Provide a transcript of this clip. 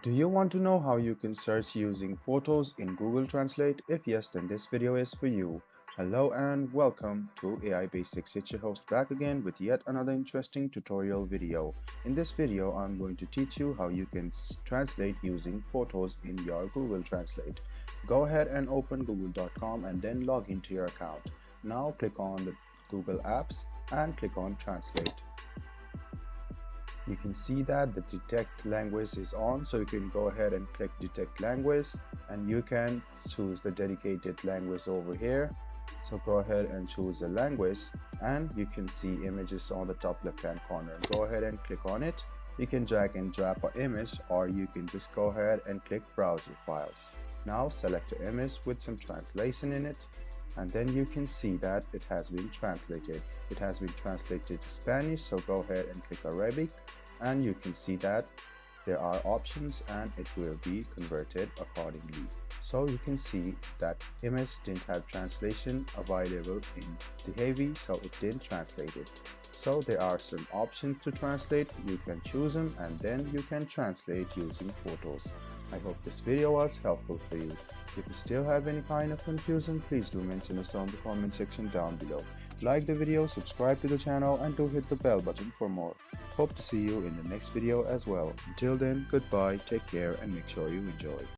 Do you want to know how you can search using photos in Google Translate? If yes, then this video is for you. Hello and welcome to AI Basics. It's your host back again with yet another interesting tutorial video. In this video, I'm going to teach you how you can translate using photos in your Google Translate. Go ahead and open google.com and then log into your account. Now click on the Google Apps and click on Translate. You can see that the detect language is on, so you can go ahead and click detect language and you can choose the dedicated language over here. So go ahead and choose the language and you can see images on the top left hand corner. Go ahead and click on it. You can drag and drop an image, or you can just go ahead and click browser files. Now select an image with some translation in it, and then you can see that it has been translated. It has been translated to Spanish, so go ahead and click Arabic and you can see that there are options and it will be converted accordingly. So you can see that image didn't have translation available in Tehavi, so it didn't translate it. So there are some options to translate. You can choose them and then you can translate using photos. I hope this video was helpful for you. If you still have any kind of confusion, please do mention us on the comment section down below. Like the video, subscribe to the channel, and do hit the bell button for more. Hope to see you in the next video as well. Until then, goodbye, take care, and make sure you enjoy.